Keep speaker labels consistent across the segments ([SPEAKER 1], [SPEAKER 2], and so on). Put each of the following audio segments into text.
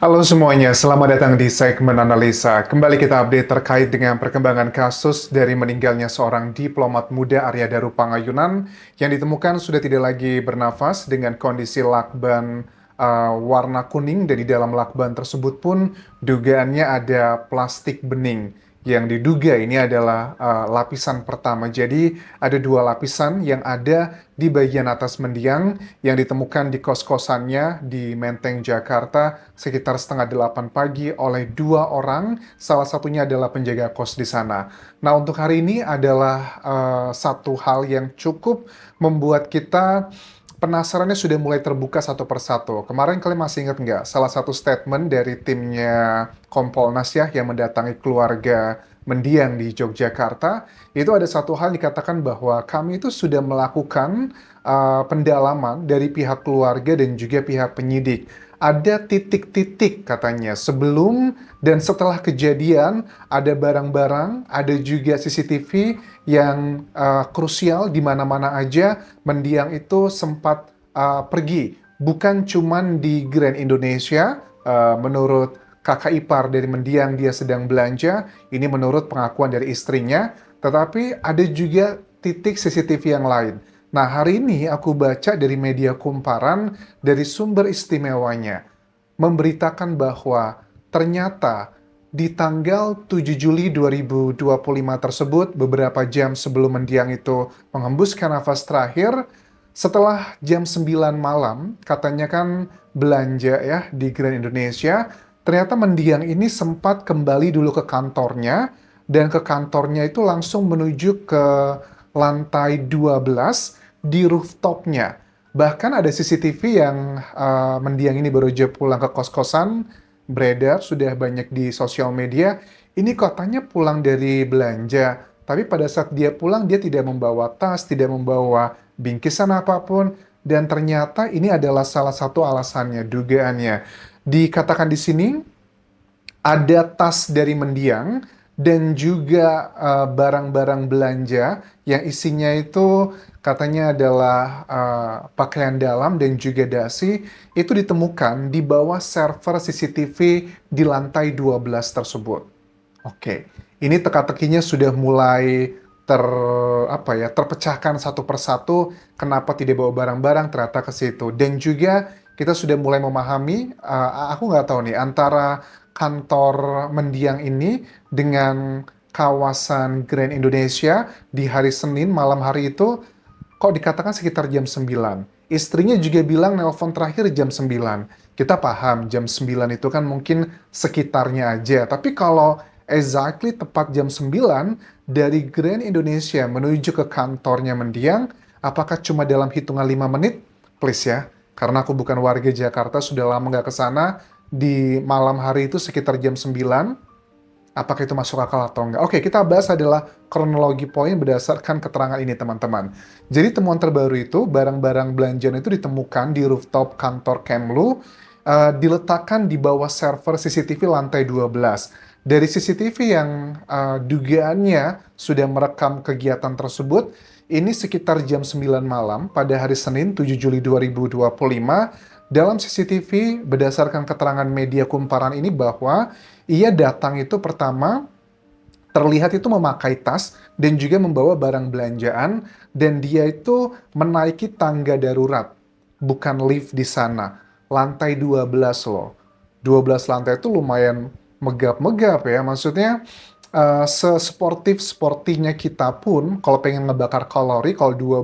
[SPEAKER 1] Halo semuanya, selamat datang di segmen analisa. Kembali kita update terkait dengan perkembangan kasus dari meninggalnya seorang diplomat muda Arya Daru Pangayunan yang ditemukan sudah tidak lagi bernafas dengan kondisi lakban warna kuning, dan di dalam lakban tersebut pun dugaannya ada plastik bening yang diduga ini adalah lapisan pertama. Jadi ada dua lapisan yang ada di bagian atas mendiang yang ditemukan di kos-kosannya di Menteng, Jakarta sekitar setengah 8 pagi oleh dua orang, salah satunya adalah penjaga kos di sana. Nah, untuk hari ini adalah satu hal yang cukup membuat kita penasarannya sudah mulai terbuka satu persatu. Kemarin kalian masih ingat nggak salah satu statement dari timnya Kompolnas ya yang mendatangi keluarga mendiang di Yogyakarta, itu ada satu hal dikatakan bahwa kami itu sudah melakukan pendalaman dari pihak keluarga dan juga pihak penyidik. Ada titik-titik katanya sebelum dan setelah kejadian, ada barang-barang, ada juga CCTV yang krusial di mana-mana aja mendiang itu sempat pergi. Bukan cuman di Grand Indonesia, menurut kakak ipar dari mendiang dia sedang belanja, ini menurut pengakuan dari istrinya, tetapi ada juga titik CCTV yang lain. Nah, hari ini aku baca dari media kumparan dari sumber istimewanya memberitakan bahwa ternyata di tanggal 7 Juli 2025 tersebut, beberapa jam sebelum mendiang itu menghembuskan nafas terakhir, setelah jam 9 malam, katanya kan belanja ya di Grand Indonesia, ternyata mendiang ini sempat kembali dulu ke kantornya, dan ke kantornya itu langsung menuju ke lantai 12 di rooftopnya. Bahkan ada CCTV yang mendiang ini baru aja pulang ke kos-kosan, beredar sudah banyak di sosial media. Ini katanya pulang dari belanja, tapi pada saat dia pulang dia tidak membawa tas, tidak membawa bingkisan apapun, dan ternyata ini adalah salah satu alasannya, dugaannya. Dikatakan di sini ada tas dari mendiang dan juga barang-barang belanja yang isinya itu katanya adalah pakaian dalam dan juga dasi, itu ditemukan di bawah server CCTV di lantai 12 tersebut. Oke, ini teka-tekinya sudah mulai terpecahkan satu persatu, kenapa tidak bawa barang-barang ternyata ke situ. Dan juga kita sudah mulai memahami, aku nggak tahu nih, antara kantor mendiang ini dengan kawasan Grand Indonesia di hari Senin malam hari itu, kok dikatakan sekitar jam 9. Istrinya juga bilang nelpon terakhir jam 9. Kita paham jam 9 itu kan mungkin sekitarnya aja. Tapi kalau exactly tepat jam 9 dari Grand Indonesia menuju ke kantornya mendiang, apakah cuma dalam hitungan 5 menit? Please ya. Karena aku bukan warga Jakarta, sudah lama nggak ke sana. Di malam hari itu sekitar jam 9, apakah itu masuk akal atau enggak? Oke, kita bahas adalah kronologi poin berdasarkan keterangan ini, teman-teman. Jadi temuan terbaru itu, barang-barang belanjaan itu ditemukan di rooftop kantor Kemlu, diletakkan di bawah server CCTV lantai 12. Dari CCTV yang dugaannya sudah merekam kegiatan tersebut, ini sekitar jam 9 malam pada hari Senin 7 Juli 2025, dalam CCTV berdasarkan keterangan media kumparan ini bahwa ia datang itu pertama terlihat itu memakai tas dan juga membawa barang belanjaan, dan dia itu menaiki tangga darurat, bukan lift di sana. Lantai 12 loh. 12 lantai itu lumayan megap-megap ya. Maksudnya sesportif-sportifnya kita pun kalau pengen ngebakar kalori, kalau 12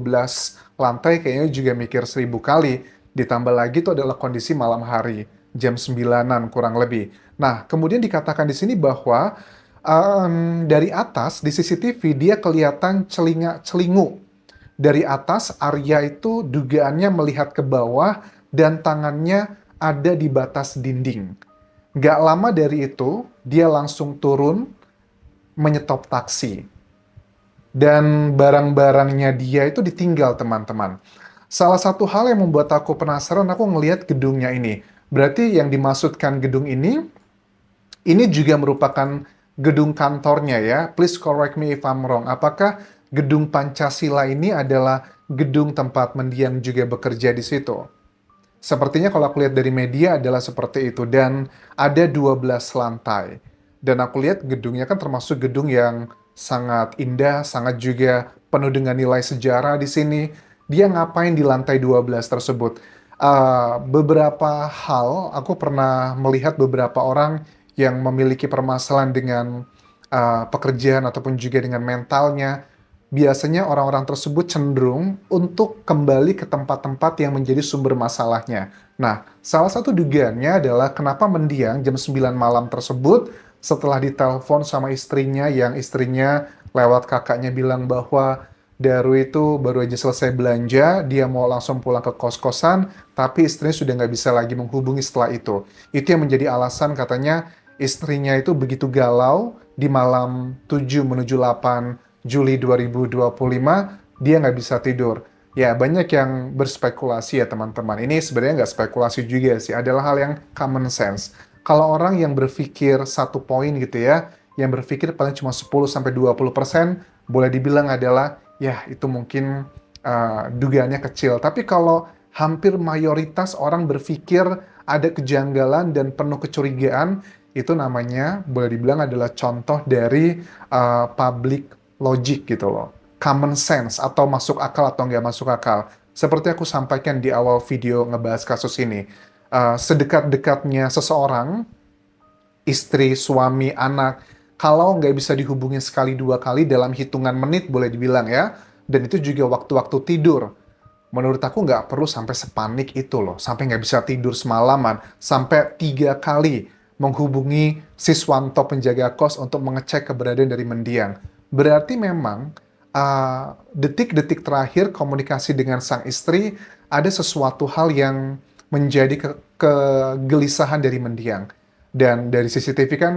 [SPEAKER 1] lantai kayaknya juga mikir 1000 kali. Ditambah lagi itu adalah kondisi malam hari, jam 9-an kurang lebih. Nah, kemudian dikatakan di sini bahwa dari atas di CCTV dia kelihatan celinga-celingu. Dari atas Arya itu dugaannya melihat ke bawah dan tangannya ada di batas dinding. Gak lama dari itu, dia langsung turun menyetop taksi. Dan barang-barangnya dia itu ditinggal, teman-teman. Salah satu hal yang membuat aku penasaran, aku ngelihat gedungnya ini. Berarti yang dimaksudkan gedung ini juga merupakan gedung kantornya ya. Please correct me if I'm wrong. Apakah gedung Pancasila ini adalah gedung tempat mendiang juga bekerja di situ? Sepertinya kalau aku lihat dari media adalah seperti itu, dan ada 12 lantai. Dan aku lihat gedungnya kan termasuk gedung yang sangat indah, sangat juga penuh dengan nilai sejarah di sini. Dia ngapain di lantai 12 tersebut? Beberapa hal, aku pernah melihat beberapa orang yang memiliki permasalahan dengan pekerjaan ataupun juga dengan mentalnya. Biasanya orang-orang tersebut cenderung untuk kembali ke tempat-tempat yang menjadi sumber masalahnya. Nah, salah satu dugaannya adalah kenapa mendiang jam 9 malam tersebut setelah ditelepon sama istrinya, yang istrinya lewat kakaknya bilang bahwa Daru itu baru aja selesai belanja, dia mau langsung pulang ke kos-kosan, tapi istrinya sudah nggak bisa lagi menghubungi setelah itu. Itu yang menjadi alasan katanya istrinya itu begitu galau di malam 7 menuju 8 Juli 2025, dia nggak bisa tidur. Ya, banyak yang berspekulasi ya teman-teman. Ini sebenarnya nggak spekulasi juga sih, adalah hal yang common sense. Kalau orang yang berpikir satu poin gitu ya, yang berpikir paling cuma 10-20%, boleh dibilang adalah, ya itu mungkin dugaannya kecil. Tapi kalau hampir mayoritas orang berpikir ada kejanggalan dan penuh kecurigaan, itu namanya boleh dibilang adalah contoh dari public logic gitu loh. Common sense, atau masuk akal atau nggak masuk akal. Seperti aku sampaikan di awal video ngebahas kasus ini, sedekat-dekatnya seseorang, istri, suami, anak, kalau nggak bisa dihubungi sekali dua kali dalam hitungan menit boleh dibilang ya, dan itu juga waktu-waktu tidur. Menurut aku nggak perlu sampai sepanik itu loh, sampai nggak bisa tidur semalaman, sampai 3 kali menghubungi Siswanto penjaga kos untuk mengecek keberadaan dari mendiang. Berarti memang detik-detik terakhir komunikasi dengan sang istri ada sesuatu hal yang menjadi kegelisahan dari mendiang. Dan dari CCTV kan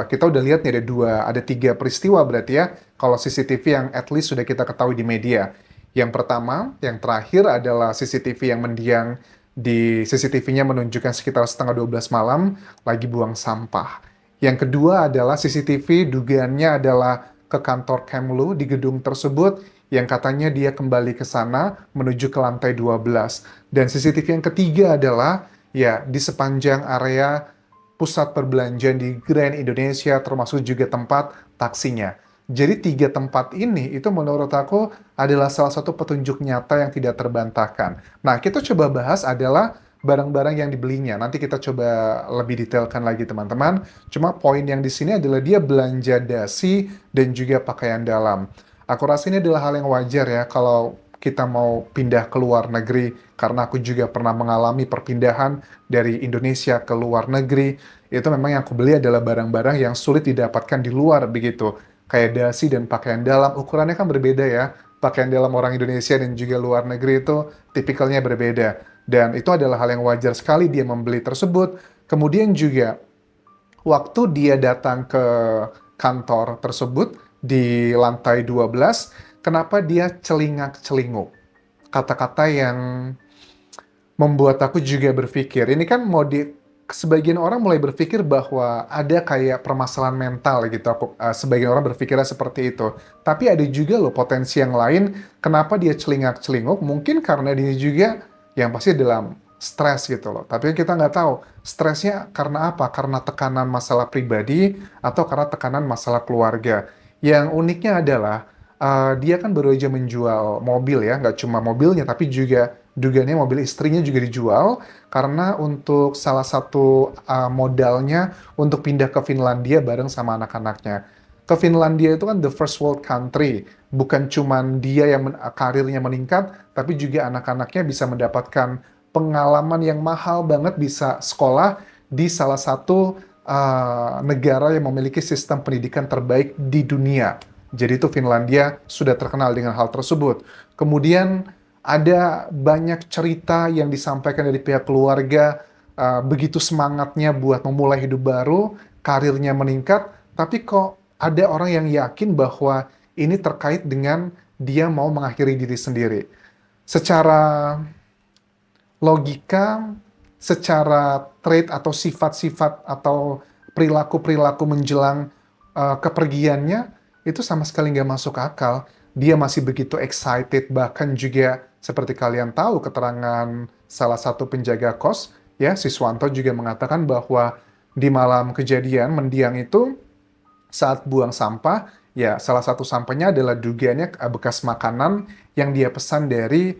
[SPEAKER 1] kita udah lihat nih ada 3 peristiwa berarti ya, kalau CCTV yang at least sudah kita ketahui di media. Yang pertama, yang terakhir adalah CCTV yang mendiang, di CCTV-nya menunjukkan sekitar setengah 12 malam lagi buang sampah. Yang kedua adalah CCTV dugaannya adalah ke kantor Kemlu di gedung tersebut, yang katanya dia kembali ke sana menuju ke lantai 12. Dan CCTV yang ketiga adalah ya di sepanjang area pusat perbelanjaan di Grand Indonesia, termasuk juga tempat taksinya. Jadi 3 tempat ini itu menurut aku adalah salah satu petunjuk nyata yang tidak terbantahkan. Nah, kita coba bahas adalah barang-barang yang dibelinya. Nanti kita coba lebih detailkan lagi teman-teman. Cuma poin yang di sini adalah dia belanja dasi dan juga pakaian dalam. Aku rasa ini adalah hal yang wajar ya kalau kita mau pindah ke luar negeri, karena aku juga pernah mengalami perpindahan dari Indonesia ke luar negeri. Itu memang yang aku beli adalah barang-barang yang sulit didapatkan di luar begitu. Kayak dasi dan pakaian dalam, ukurannya kan berbeda ya. Pakaian dalam orang Indonesia dan juga luar negeri itu tipikalnya berbeda. Dan itu adalah hal yang wajar sekali dia membeli tersebut. Kemudian juga, waktu dia datang ke kantor tersebut di lantai 12, kenapa dia celingak-celinguk? Kata-kata yang membuat aku juga berpikir, ini kan sebagian orang mulai berpikir bahwa ada kayak permasalahan mental gitu. Sebagian orang berpikirnya seperti itu. Tapi ada juga loh potensi yang lain, kenapa dia celingak-celinguk? Mungkin karena dia juga yang pasti dalam stres gitu loh. Tapi kita nggak tahu stresnya karena apa? Karena tekanan masalah pribadi atau karena tekanan masalah keluarga. Yang uniknya adalah dia kan baru aja menjual mobil ya, nggak cuma mobilnya tapi juga dugaannya mobil istrinya juga dijual, karena untuk salah satu modalnya untuk pindah ke Finlandia bareng sama anak-anaknya. Ke Finlandia itu kan the first world country, bukan cuma dia yang karirnya meningkat, tapi juga anak-anaknya bisa mendapatkan pengalaman yang mahal banget, bisa sekolah di salah satu negara yang memiliki sistem pendidikan terbaik di dunia. Jadi itu Finlandia sudah terkenal dengan hal tersebut. Kemudian ada banyak cerita yang disampaikan dari pihak keluarga, begitu semangatnya buat memulai hidup baru, karirnya meningkat, tapi kok ada orang yang yakin bahwa ini terkait dengan dia mau mengakhiri diri sendiri. Secara logika, secara trait atau sifat-sifat atau perilaku-perilaku menjelang kepergiannya, itu sama sekali nggak masuk akal. Dia masih begitu excited, bahkan juga Seperti kalian tahu keterangan salah satu penjaga kos, ya, Siswanto juga mengatakan bahwa di malam kejadian mendiang itu saat buang sampah, ya salah satu sampahnya adalah dugaannya bekas makanan yang dia pesan dari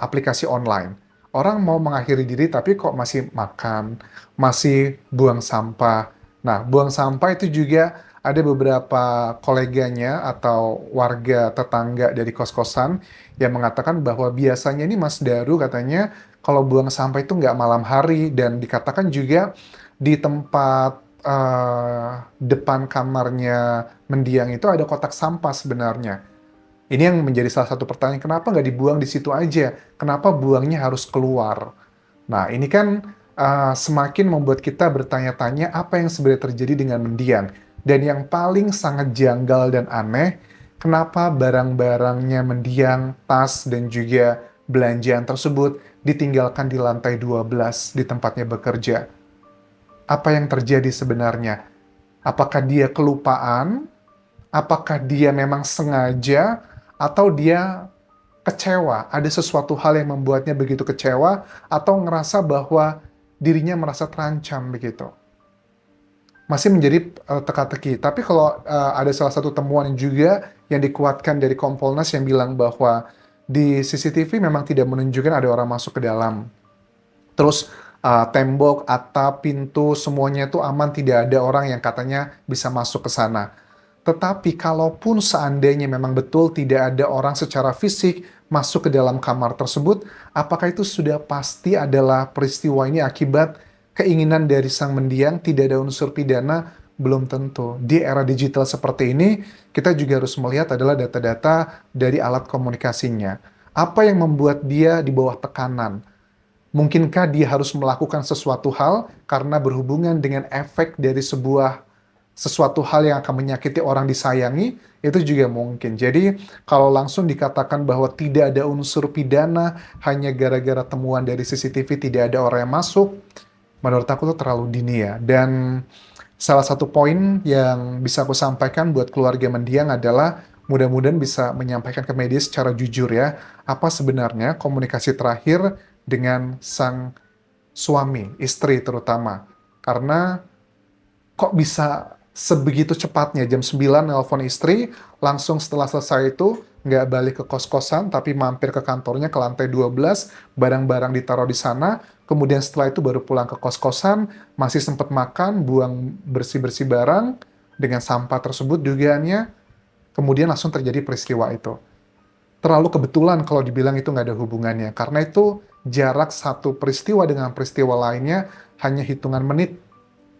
[SPEAKER 1] aplikasi online. Orang mau mengakhiri diri tapi kok masih makan, masih buang sampah. Nah, buang sampah itu juga ada beberapa koleganya atau warga tetangga dari kos-kosan yang mengatakan bahwa biasanya ini Mas Daru katanya kalau buang sampah itu nggak malam hari, dan dikatakan juga di tempat depan kamarnya mendiang itu ada kotak sampah sebenarnya. Ini yang menjadi salah satu pertanyaan, kenapa nggak dibuang di situ aja? Kenapa buangnya harus keluar? Nah, ini kan semakin membuat kita bertanya-tanya apa yang sebenarnya terjadi dengan mendiang. Dan yang paling sangat janggal dan aneh, kenapa barang-barangnya mendiang, tas, dan juga belanjaan tersebut ditinggalkan di lantai 12 di tempatnya bekerja. Apa yang terjadi sebenarnya? Apakah dia kelupaan? Apakah dia memang sengaja? Atau dia kecewa? Ada sesuatu hal yang membuatnya begitu kecewa? Atau ngerasa bahwa dirinya merasa terancam begitu? Masih menjadi teka-teki. Tapi kalau ada salah satu temuan juga yang dikuatkan dari Kompolnas yang bilang bahwa di CCTV memang tidak menunjukkan ada orang masuk ke dalam. Terus tembok, atap, pintu, semuanya itu aman, tidak ada orang yang katanya bisa masuk ke sana. Tetapi kalaupun seandainya memang betul tidak ada orang secara fisik masuk ke dalam kamar tersebut, apakah itu sudah pasti adalah peristiwa ini akibat keinginan dari sang mendiang, tidak ada unsur pidana? Belum tentu. Di era digital seperti ini, kita juga harus melihat adalah data-data dari alat komunikasinya. Apa yang membuat dia di bawah tekanan? Mungkinkah dia harus melakukan sesuatu hal karena berhubungan dengan efek dari sesuatu hal yang akan menyakiti orang disayangi? Itu juga mungkin. Jadi, kalau langsung dikatakan bahwa tidak ada unsur pidana hanya gara-gara temuan dari CCTV tidak ada orang yang masuk, menurut aku itu terlalu dini ya. Dan salah satu poin yang bisa aku sampaikan buat keluarga mendiang adalah mudah-mudahan bisa menyampaikan ke media secara jujur ya, apa sebenarnya komunikasi terakhir dengan sang suami, istri terutama. Karena kok bisa sebegitu cepatnya, jam 9 nelpon istri, langsung setelah selesai itu nggak balik ke kos-kosan, tapi mampir ke kantornya ke lantai 12, barang-barang ditaruh di sana, kemudian setelah itu baru pulang ke kos-kosan, masih sempat makan, buang bersih-bersih barang, dengan sampah tersebut dugaannya, kemudian langsung terjadi peristiwa itu. Terlalu kebetulan kalau dibilang itu nggak ada hubungannya. Karena itu jarak satu peristiwa dengan peristiwa lainnya hanya hitungan menit.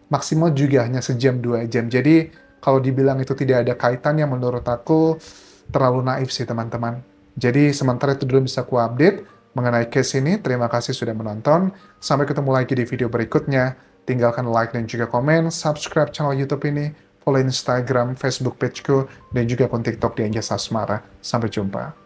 [SPEAKER 1] Maksimal juga hanya sejam, 2 jam. Jadi kalau dibilang itu tidak ada kaitannya, menurut aku terlalu naif sih teman-teman. Jadi sementara itu dulu bisa aku update mengenai case ini. Terima kasih sudah menonton. Sampai ketemu lagi di video berikutnya. Tinggalkan like dan juga komen. Subscribe channel YouTube ini. Follow Instagram, Facebook pageku, dan juga akun TikTok di Anjas Asmara. Sampai jumpa.